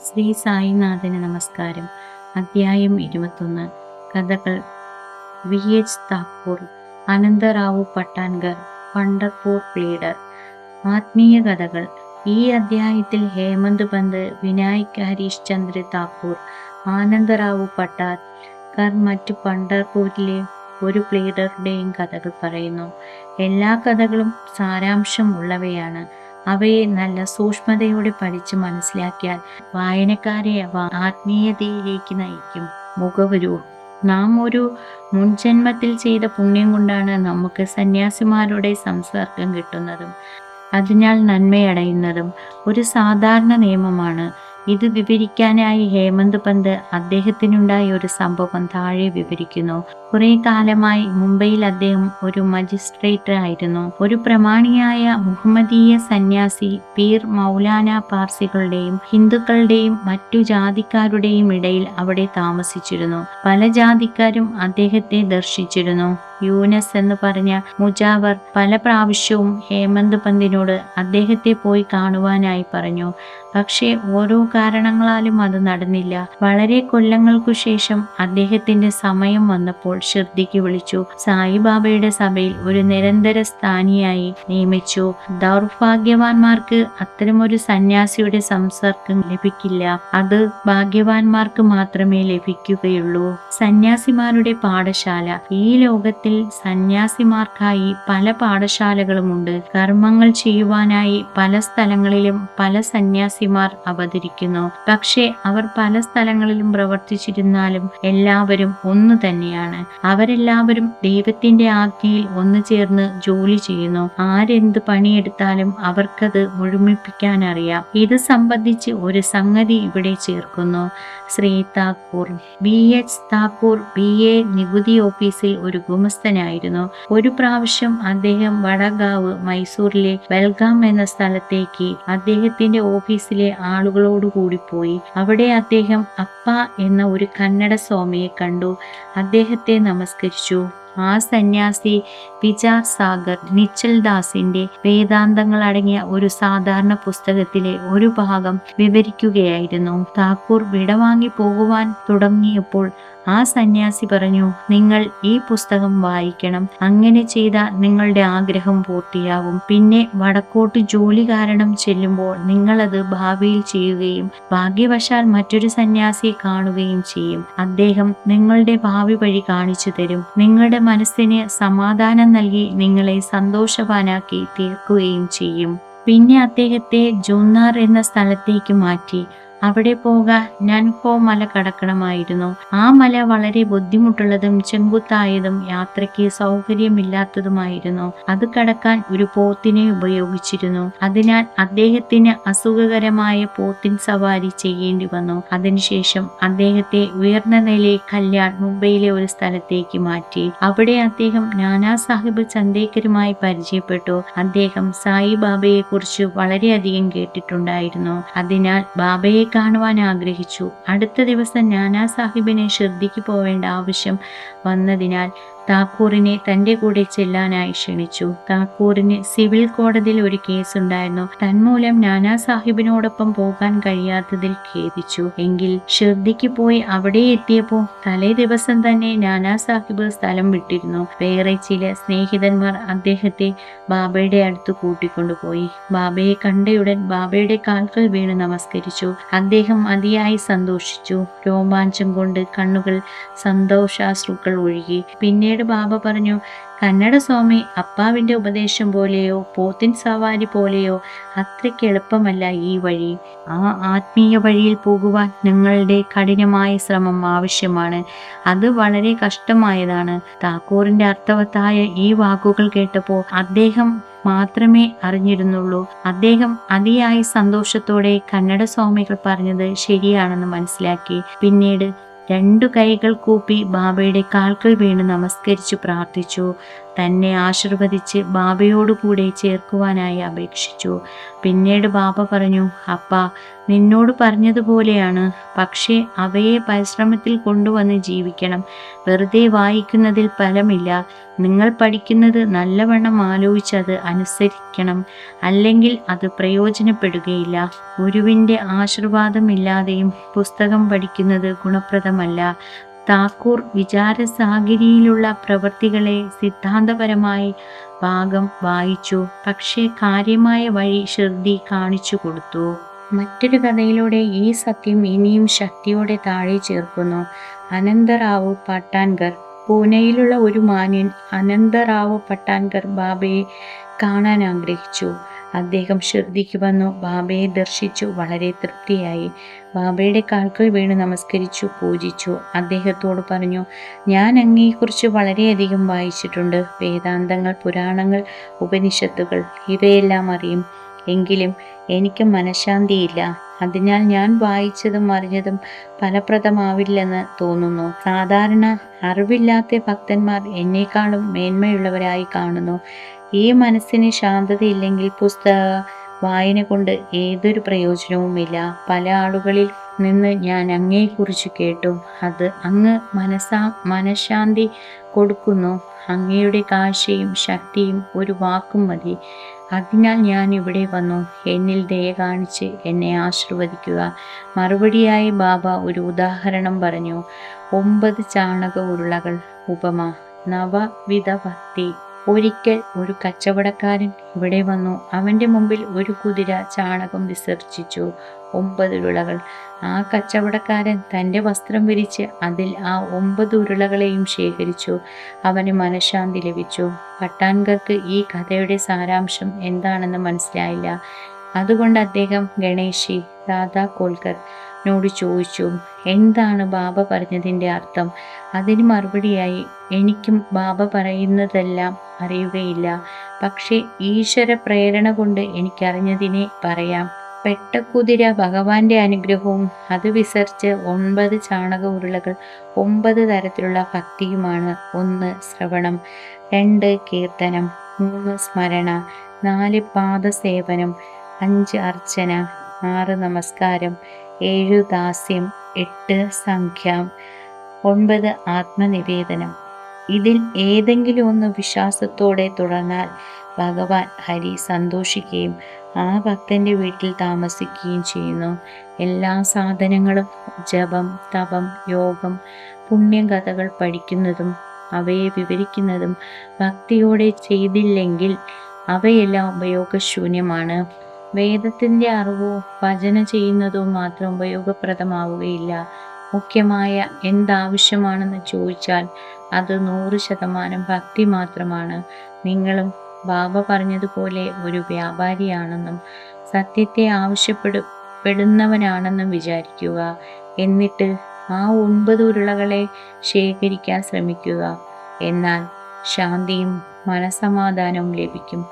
ശ്രീ സായിനാഥന് നമസ്കാരം. അധ്യായം 21. കഥകൾ. VH Thakur, Anantrao Pattankar, Pandharpur pleader. ആത്മീയ കഥകൾ. ഈ അധ്യായത്തിൽ ഹേമന്ത് പന്ത്, വിനായക് ഹരീഷ് ചന്ദ്ര താക്കൂർ, ആനന്ദറാവു പട്ടാൻകർ, മറ്റു പണ്ഡർപൂരിലെ ഒരു പ്ലീഡറുടെയും കഥകൾ പറയുന്നു. എല്ലാ കഥകളും സാരാംശം ഉള്ളവയാണ്. അവയെ നല്ല സൂക്ഷ്മതയോടെ പഠിച്ച് മനസ്സിലാക്കിയാൽ വായനക്കാരെ അവ ആത്മീയതയിലേക്ക് നയിക്കും. മുഖവുരു. നാം ഒരു മുൻജന്മത്തിൽ ചെയ്ത പുണ്യം കൊണ്ടാണ് നമുക്ക് സന്യാസിമാരുടെ സംസർഗം കിട്ടുന്നതും അതിനാൽ നന്മയടയുന്നതും ഒരു സാധാരണ നിയമമാണ്. ഇത് വിവരിക്കാനായി ഹേമന്ത് പന്ത് അദ്ദേഹത്തിനുണ്ടായ ഒരു സംഭവം താഴെ വിവരിക്കുന്നു. കുറെ കാലമായി മുംബൈയിൽ അദ്ദേഹം ഒരു മജിസ്ട്രേറ്റ് ആയിരുന്നു. ഒരു പ്രമാണിയായ മുഹമ്മദീയ സന്യാസി പീർ മൗലാന പാർസികളുടെയും ഹിന്ദുക്കളുടെയും മറ്റു ജാതിക്കാരുടെയും ഇടയിൽ അവിടെ താമസിച്ചിരുന്നു. പല ജാതിക്കാരും അദ്ദേഹത്തെ ദർശിച്ചിരുന്നു. യൂനസ് എന്ന് പറഞ്ഞ മുജാവർ പല പ്രാവശ്യവും ഹേമന്ത് പന്തിനോട് അദ്ദേഹത്തെ പോയി കാണുവാനായി പറഞ്ഞു. പക്ഷേ ഓരോ കാരണങ്ങളാലും അത് നടന്നില്ല. വളരെ കൊല്ലങ്ങൾക്കു ശേഷം അദ്ദേഹത്തിന്റെ സമയം വന്നപ്പോൾ ഷിർദിക്ക് വിളിച്ചു സായിബാബയുടെ സഭയിൽ ഒരു നിരന്തര സ്ഥാനിയായി നിയമിച്ചു. ദൗർഭാഗ്യവാന്മാർക്ക് അത്തരമൊരു സന്യാസിയുടെ സംസർഗം ലഭിക്കില്ല. അത് ഭാഗ്യവാന്മാർക്ക് മാത്രമേ ലഭിക്കുകയുള്ളൂ. സന്യാസിമാരുടെ പാഠശാല. ഈ ലോകത്തിൽ സന്യാസിമാർക്കായി പല പാഠശാലകളുമുണ്ട്. കർമ്മങ്ങൾ ചെയ്യുവാനായി പല സ്ഥലങ്ങളിലും പല സന്യാസിമാർ അവതരിക്കുന്നു. പക്ഷേ അവർ പല സ്ഥലങ്ങളിലും പ്രവർത്തിച്ചിരുന്നാലും എല്ലാവരും ഒന്നു തന്നെയാണ്. അവരെല്ലാവരും ദൈവത്തിന്റെ ആജ്ഞയിൽ ഒന്നു ചേർന്ന് ജോലി ചെയ്യുന്നു. ആരെന്ത് പണിയെടുത്താലും അവർക്കത് മുഴുമിപ്പിക്കാൻ അറിയാം. ഇത് സംബന്ധിച്ച് ഒരു സംഗതി ഇവിടെ ചേർക്കുന്നു. ശ്രീ താക്കൂർ. VH താക്കൂർ BA നികുതി ഓഫീസിൽ ഒരു ഗുമസ്തനായിരുന്നു. ഒരു പ്രാവശ്യം അദ്ദേഹം വടഗാവ്, മൈസൂരിലെ ബൽഗാം എന്ന സ്ഥലത്തേക്ക് അദ്ദേഹത്തിന്റെ ഓഫീസിലെ ആളുകളോടുകൂടി പോയി. അവിടെ അദ്ദേഹം അപ്പ എന്ന ഒരു കന്നഡ സ്വാമിയെ കണ്ടു. അദ്ദേഹത്തെ നമസ്കരിച്ചു. ആ സന്യാസി വിചാർ സാഗർ നിശ്ചൽ ദാസിന്റെ വേദാന്തങ്ങൾ അടങ്ങിയ ഒരു സാധാരണ പുസ്തകത്തിലെ ഒരു ഭാഗം വിവരിക്കുകയായിരുന്നു. താക്കൂർ വിടവാങ്ങി പോകുവാൻ തുടങ്ങിയപ്പോൾ ആ സന്യാസി പറഞ്ഞു, നിങ്ങൾ ഈ പുസ്തകം വായിക്കണം. അങ്ങനെ ചെയ്താൽ നിങ്ങളുടെ ആഗ്രഹം പൂർത്തിയാവും. പിന്നെ വടക്കോട്ട് ജോലി കാരണം ചെല്ലുമ്പോൾ നിങ്ങളത് ഭാവിയിൽ ചെയ്യുകയും ഭാഗ്യവശാൽ മറ്റൊരു സന്യാസിയെ കാണുകയും ചെയ്യും. അദ്ദേഹം നിങ്ങളുടെ ഭാവി വഴി കാണിച്ചു തരും. നിങ്ങളുടെ മനസ്സിന് സമാധാനം നൽകി നിങ്ങളെ സന്തോഷവാനാക്കി തീർക്കുകയും ചെയ്യും. പിന്നെ അദ്ദേഹത്തെ ജൂന്നാർ എന്ന സ്ഥലത്തേക്ക് മാറ്റി. അവിടെ പോകാൻ നൻഹോ മല കടക്കണമായിരുന്നു. ആ മല വളരെ ബുദ്ധിമുട്ടുള്ളതും ചെങ്കുത്തായതും യാത്രയ്ക്ക് സൗകര്യമില്ലാത്തതുമായിരുന്നു. അത് കടക്കാൻ ഒരു പോത്തിനെ ഉപയോഗിച്ചിരുന്നു. അതിനാൽ അദ്ദേഹത്തിന് അസുഖകരമായ പോത്തിൻ സവാരി ചെയ്യേണ്ടി വന്നു. അതിനുശേഷം അദ്ദേഹത്തെ ഉയർന്ന നിലയിൽ കല്യാൺ മുംബൈയിലെ ഒരു സ്ഥലത്തേക്ക് മാറ്റി. അവിടെ അദ്ദേഹം നാനാ സാഹിബ് ചന്ദേക്കരുമായി പരിചയപ്പെട്ടു. അദ്ദേഹം സായിബാബയെ കുറിച്ച് വളരെയധികം കേട്ടിട്ടുണ്ടായിരുന്നു. അതിനാൽ ബാബയെ കാണുവാൻ ആഗ്രഹിച്ചു. അടുത്ത ദിവസം നാനാ സാഹിബിനെ ഷിർദിക്ക് പോവേണ്ട ആവശ്യം വന്നതിനാൽ താക്കൂറിനെ തന്റെ കൂടെ ചെല്ലാനായി ക്ഷണിച്ചു. താക്കൂറിന് സിവിൽ കോടതിയിൽ ഒരു കേസുണ്ടായിരുന്നു. തന്മൂലം നാനാ സാഹിബിനോടൊപ്പം പോകാൻ കഴിയാത്തതിൽ ഖേദിച്ചു. എങ്കിൽ ഷിർദിക്ക് പോയി അവിടെ എത്തിയപ്പോൾ തലേ ദിവസം തന്നെ നാനാ സാഹിബ് സ്ഥലം വിട്ടിരുന്നു. വേറെ ചില സ്നേഹിതന്മാർ അദ്ദേഹത്തെ ബാബയുടെ അടുത്ത് കൂട്ടിക്കൊണ്ടുപോയി. ബാബയെ കണ്ടയുടൻ ബാബയുടെ കാൽക്കൽ വീണ് നമസ്കരിച്ചു. അദ്ദേഹം അതിയായി സന്തോഷിച്ചു. രോമാഞ്ചം കൊണ്ട് കണ്ണുകൾ സന്തോഷാശ്രുക്കൾ ഒഴുകി. പിന്നീട് ബാബ പറഞ്ഞു, കന്നഡ സ്വാമി, അപ്പാവിന്റെ ഉപദേശം പോലെയോ പോത്തിൻ സവാരി പോലെയോ അത്രയ്ക്ക് എളുപ്പമല്ല ഈ വഴി. ആ ആത്മീയ വഴിയിൽ പോകുവാൻ നിങ്ങളുടെ കഠിനമായ ശ്രമം ആവശ്യമാണ്. അത് വളരെ കഷ്ടമായതാണ്. താക്കൂറിന്റെ അർത്ഥവത്തായ ഈ വാക്കുകൾ കേട്ടപ്പോൾ അദ്ദേഹം മാത്രമേ അറിഞ്ഞിരുന്നുള്ളൂ. അദ്ദേഹം അതിയായ സന്തോഷത്തോടെ കന്നഡ സ്വാമികൾ പറഞ്ഞത് ശരിയാണെന്ന് മനസ്സിലാക്കി. പിന്നീട് 2 കൈകൾ കൂപ്പി ബാബയുടെ കാൽക്കൽ വീണ് നമസ്കരിച്ചു പ്രാർത്ഥിച്ചു. തന്നെ ആശീർവദിച്ച് ബാബയോട് കൂടെ ചേർക്കുവാനായി അപേക്ഷിച്ചു. പിന്നീട് ബാബ പറഞ്ഞു, അപ്പാ, നിന്നോട് പറഞ്ഞതുപോലെയാണ്. പക്ഷേ അവയെ പരിശ്രമത്തിൽ കൊണ്ടുവന്ന് ജീവിക്കണം. വെറുതെ വായിക്കുന്നതിൽ ഫലമില്ല. നിങ്ങൾ പഠിക്കുന്നത് നല്ലവണ്ണം ആലോചിച്ചത് അനുസരിക്കണം. അല്ലെങ്കിൽ അത് പ്രയോജനപ്പെടുകയില്ല. ഗുരുവിൻ്റെ ആശീർവാദമില്ലാതെയും പുസ്തകം പഠിക്കുന്നത് ഗുണപ്രദമല്ല. താക്കൂർ വിചാരസാഗരിയിലുള്ള പ്രവൃത്തികളെ സിദ്ധാന്തപരമായി ഭാഗം വായിച്ചു. പക്ഷേ കാര്യമായ വഴി ഷിർദി കാണിച്ചു കൊടുത്തു. മറ്റൊരു കഥയിലൂടെ ഈ സത്യം ഇനിയും ശക്തിയോടെ താഴെ ചേർക്കുന്നു. അനന്തറാവു പട്ടാൻകർ. പൂനെയിലുള്ള ഒരു മാന്യൻ അനന്തറാവു പട്ടാൻകർ ബാബയെ കാണാൻ ആഗ്രഹിച്ചു. അദ്ദേഹം ഷിർദിക്ക് വന്നു. ബാബയെ ദർശിച്ചു വളരെ തൃപ്തിയായി. ബാബയുടെ കാൽക്കൽ വീണ് നമസ്കരിച്ചു, പൂജിച്ചു. അദ്ദേഹത്തോട് പറഞ്ഞു, ഞാൻ അങ്ങയെക്കുറിച്ച് വളരെയധികം വായിച്ചിട്ടുണ്ട്. വേദാന്തങ്ങൾ, പുരാണങ്ങൾ, ഉപനിഷത്തുകൾ ഇവയെല്ലാം അറിയും. എങ്കിലും എനിക്ക് മനഃശാന്തിയില്ല. അതിനാൽ ഞാൻ വായിച്ചതും അറിഞ്ഞതും ഫലപ്രദമാവില്ലെന്ന് തോന്നുന്നു. സാധാരണ അറിവില്ലാത്ത ഭക്തന്മാർ എന്നെക്കാളും മേന്മയുള്ളവരായി കാണുന്നു. ഈ മനസ്സിന് ശാന്തതയില്ലെങ്കിൽ പുസ്തക വായന കൊണ്ട് ഏതൊരു പ്രയോജനവുമില്ല. പല ആളുകളിൽ നിന്ന് ഞാൻ അങ്ങയെക്കുറിച്ച് കേട്ടു. അത് അങ്ങ് മനഃശാന്തി കൊടുക്കുന്നു. അങ്ങയുടെ കാഴ്ചയും ശക്തിയും ഒരു വാക്കും മതി. അതിനാൽ ഞാൻ ഇവിടെ വന്നു. എന്നിൽ ദയ കാണിച്ച് എന്നെ ആശീർവദിക്കുക. മറുപടിയായി ബാബ ഒരു ഉദാഹരണം പറഞ്ഞു. 9 ചാണക ഉരുളകൾ. ഉപമ. നവവിധ ഭക്തി. ഒരിക്കൽ ഒരു കച്ചവടക്കാരൻ ഇവിടെ വന്നു. അവൻ്റെ മുമ്പിൽ ഒരു കുതിര ചാണകം വിസർജിച്ചു. 9 ഉരുളകൾ. ആ കച്ചവടക്കാരൻ തൻ്റെ വസ്ത്രം വിരിച്ച് അതിൽ ആ 9 ഉരുളകളെയും ശേഖരിച്ചു. അവന് മനഃശാന്തി ലഭിച്ചു. പട്ടാൻകർക്ക് ഈ കഥയുടെ സാരാംശം എന്താണെന്ന് മനസ്സിലായില്ല. അതുകൊണ്ട് അദ്ദേഹം ഗണേശി ദാദാ കോൽക്കർ നോട് ചോദിച്ചു, എന്താണ് ബാബ പറഞ്ഞതിൻ്റെ അർത്ഥം? അതിന് മറുപടിയായി, എനിക്കും ബാബ പറയുന്നതെല്ലാം അറിയുകയില്ല. പക്ഷേ ഈശ്വര പ്രേരണ കൊണ്ട് എനിക്കറിഞ്ഞതിനെ പറയാം. പെട്ടക്കുതിര ഭഗവാന്റെ അനുഗ്രഹവും അത് വിസർജിച്ച് 9 ചാണക ഉരുളകൾ 9 തരത്തിലുള്ള ഭക്തിയുമാണ്. 1 ശ്രവണം, 2 കീർത്തനം, 3 സ്മരണ, 4 പാദസേവനം, 5 അർച്ചന, 6 നമസ്കാരം, 7 ദാസ്യം, 8 സംഖ്യം, 9 ആത്മനിവേദനം. ഇതിൽ ഏതെങ്കിലും ഒന്ന് വിശ്വാസത്തോടെ തുടർന്നാൽ ഭഗവാൻ ഹരി സന്തോഷിക്കുകയും ആ ഭക്തന്റെ വീട്ടിൽ താമസിക്കുകയും ചെയ്യുന്നു. എല്ലാ സാധനങ്ങളും, ജപം, തപം, യോഗം, പുണ്യകഥകൾ പഠിക്കുന്നതും അവയെ വിവരിക്കുന്നതും ഭക്തിയോടെ ചെയ്തില്ലെങ്കിൽ അവയെല്ലാം ഉപയോഗശൂന്യമാണ്. വേദത്തിൻ്റെ അറിവോ ഭജന ചെയ്യുന്നതോ മാത്രം ഉപയോഗപ്രദമാവുകയില്ല. മുഖ്യമായ എന്താവശ്യമാണെന്ന് ചോദിച്ചാൽ അത് 100% ഭക്തി മാത്രമാണ്. നിങ്ങളും ബാബ പറഞ്ഞതുപോലെ ഒരു വ്യാപാരിയാണെന്നും സത്യത്തെ ആവശ്യപ്പെടുന്നവനാണെന്നും വിചാരിക്കുക. എന്നിട്ട് ആ 9 ഉരുളകളെ ശേഖരിക്കാൻ ശ്രമിക്കുക. എന്നാൽ ശാന്തിയും മനസമാധാനവും ലഭിക്കും.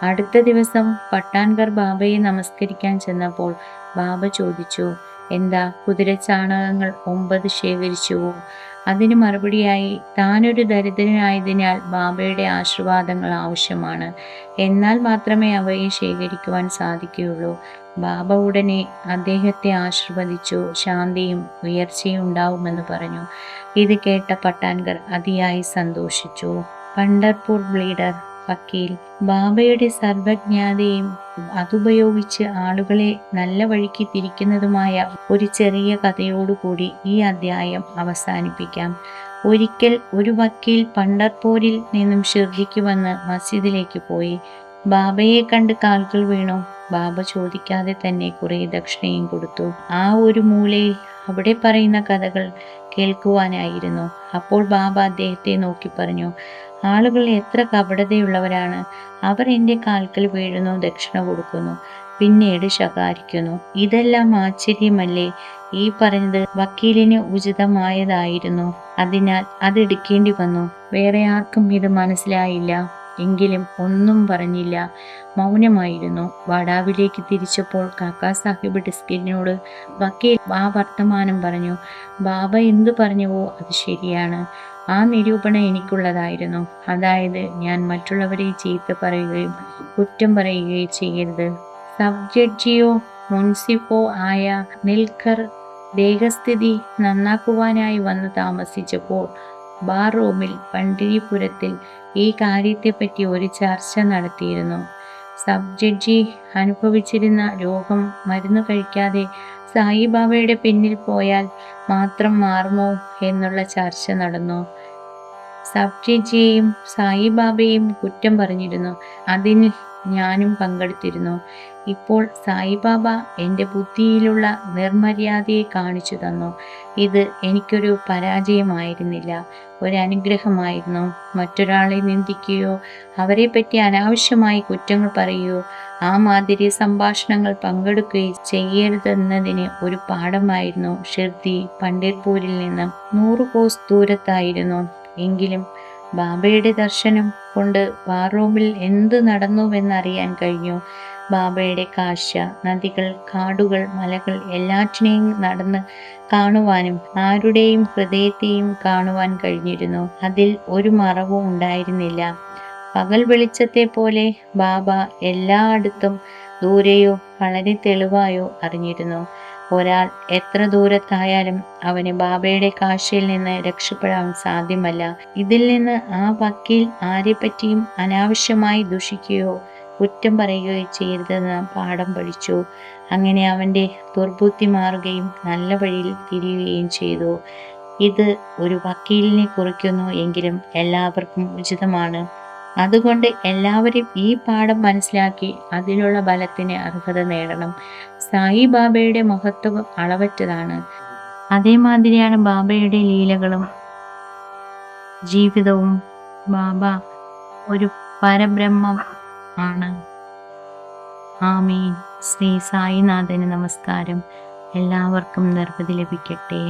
അടുത്ത ദിവസം പട്ടാൻകർ ബാബയെ നമസ്കരിക്കാൻ ചെന്നപ്പോൾ ബാബ ചോദിച്ചു, എന്താ കുതിരച്ചാണകങ്ങൾ 9 ശേഖരിച്ചുവോ? അതിന് മറുപടിയായി, താനൊരു ദരിദ്രനായതിനാൽ ബാബയുടെ ആശീർവാദങ്ങൾ ആവശ്യമാണ്. എന്നാൽ മാത്രമേ അവയെ ശേഖരിക്കുവാൻ സാധിക്കുകയുള്ളൂ. ബാബ ഉടനെ അദ്ദേഹത്തെ ആശീർവദിച്ചു. ശാന്തിയും ഉയർച്ചയും ഉണ്ടാവുമെന്ന് പറഞ്ഞു. ഇത് കേട്ട പട്ടാൻകർ അതിയായി സന്തോഷിച്ചു. പണ്ഡർപൂർ ബ്ലീഡർ വക്കീൽ. ബാബയുടെ സർവജ്ഞാതയും അതുപയോഗിച്ച് ആളുകളെ നല്ല വഴിക്ക് തിരിക്കുന്നതുമായ ഒരു ചെറിയ കഥയോടുകൂടി ഈ അധ്യായം അവസാനിപ്പിക്കാം. ഒരിക്കൽ ഒരു വക്കീൽ പണ്ഡർപൂരിൽ നിന്നും ഷിർദിക്ക് വന്ന് മസ്ജിദിലേക്ക് പോയി. ബാബയെ കണ്ട് കാൽക്കൽ വീണു. ബാബ ചോദിക്കാതെ തന്നെ കുറെ ദക്ഷിണയും കൊടുത്തു. ആ ഒരു മൂലയിൽ അവിടെ പറയുന്ന കഥകൾ കേൾക്കുവാനായിരുന്നു. അപ്പോൾ ബാബ അദ്ദേഹത്തെ നോക്കി പറഞ്ഞു, ആളുകൾ എത്ര കപടതയുള്ളവരാണ്. അവർ എൻ്റെ കാൽക്കൽ വീഴുന്നു, ദക്ഷിണ കൊടുക്കുന്നു, പിന്നീട് ശകാരിക്കുന്നു. ഇതെല്ലാം ആശ്ചര്യമല്ലേ? ഈ പറഞ്ഞത് വക്കീലിന് ഉചിതമായതായിരുന്നു. അതിനാൽ അതെടുക്കേണ്ടി വന്നു. വേറെ ആർക്കും ഇത് മനസ്സിലായില്ല. എങ്കിലും ഒന്നും പറഞ്ഞില്ല, മൗനമായിരുന്നു. വടാവിലേക്ക് തിരിച്ചപ്പോൾ കാക്കാ സാഹിബ് ഡിസ്കിനോട് വക്കീൽ ആ വർത്തമാനം പറഞ്ഞു. ബാബ എന്തു പറഞ്ഞുവോ അത് ശരിയാണ്. ആ നിരൂപണം എനിക്കുള്ളതായിരുന്നു. അതായത് ഞാൻ മറ്റുള്ളവരെ ചീത്ത പറയുകയും കുറ്റം പറയുകയും ചെയ്യരുത്. സബ് ജഡ്ജിയോ മുൻസിഫോ ആയ നിൽക്കർ ദേഹസ്ഥിതി നന്നാക്കുവാനായി വന്നു താമസിച്ചപ്പോൾ ബാർ റൂമിൽ പണ്ഡിരിപുരത്തിൽ ഈ കാര്യത്തെപ്പറ്റി ഒരു ചർച്ച നടത്തിയിരുന്നു. സബ് ജഡ്ജി അനുഭവിച്ചിരുന്ന രോഗം മരുന്ന് കഴിക്കാതെ സായിബാബയുടെ പിന്നിൽ പോയാൽ മാത്രം മാറുമോ എന്നുള്ള ചർച്ച നടന്നു. സബ് ജഡ്ജിയെയും സായിബാബയെയും കുറ്റം പറഞ്ഞിരുന്നു. അതിന് ഞാനും പങ്കെടുത്തിരുന്നു. ഇപ്പോൾ സായിബാബ എൻ്റെ ബുദ്ധിയിലുള്ള നിർമര്യാദയെ കാണിച്ചു തന്നു. ഇത് എനിക്കൊരു പരാജയമായിരുന്നില്ല, ഒരനുഗ്രഹമായിരുന്നു. മറ്റൊരാളെ നിന്ദിക്കുകയോ അവരെപ്പറ്റി അനാവശ്യമായി കുറ്റങ്ങൾ പറയുകയോ ആ മാതിരി സംഭാഷണങ്ങൾ പങ്കെടുക്കുകയും ചെയ്യരുതെന്നതിന് ഒരു പാഠമായിരുന്നു. ഷിർദി പണ്ഡിർപൂരിൽ നിന്ന് 100 കോസ് ദൂരത്തായിരുന്നു. എങ്കിലും ബാബയുടെ ദർശനം കൊണ്ട് ബാർറൂമിൽ എന്ത് നടന്നുവെന്നറിയാൻ കഴിഞ്ഞു. ബാബയുടെ കാഴ്ച നദികൾ, കാടുകൾ, മലകൾ എല്ലാറ്റിനെയും നടന്ന് കാണുവാനും ആരുടെയും ഹൃദയത്തെയും കാണുവാൻ കഴിഞ്ഞിരുന്നു. അതിൽ ഒരു മറവും ഉണ്ടായിരുന്നില്ല. പകൽ വെളിച്ചത്തെ പോലെ ബാബ എല്ലായിടത്തും ദൂരെയോ വളരെ തെളിവായോ അറിഞ്ഞിരുന്നു. ഒരാൾ എത്ര ദൂരത്തായാലും അവന് ബാബയുടെ കാഴ്ചയിൽ നിന്ന് രക്ഷപ്പെടാൻ സാധ്യമല്ല. ഇതിൽ നിന്ന് ആ വക്കീൽ ആരെപ്പറ്റിയും അനാവശ്യമായി ദുഷിക്കുകയോ കുറ്റം പറയുകയോ ചെയ്യരുതെന്ന് പാഠം പഠിച്ചു. അങ്ങനെ അവൻ്റെ ദുർബുദ്ധി മാറുകയും നല്ല വഴിയിൽ തിരിയുകയും ചെയ്തു. ഇത് ഒരു വക്കീലിനെ കുറിക്കുന്നു എങ്കിലും എല്ലാവർക്കും ഉചിതമാണ്. അതുകൊണ്ട് എല്ലാവരും ഈ പാഠം മനസ്സിലാക്കി അതിലുള്ള ബലത്തിന് അർഹത നേടണം. സായിബാബയുടെ മഹത്വം അളവറ്റതാണ്. അതേമാതിരിയാണ് ബാബയുടെ ലീലകളും ജീവിതവും. ബാബ ഒരു പരബ്രഹ്മം ആണ്. ആമീൻ. ശ്രീ സായിനാഥന് നമസ്കാരം. എല്ലാവർക്കും നിർവൃതി ലഭിക്കട്ടെ.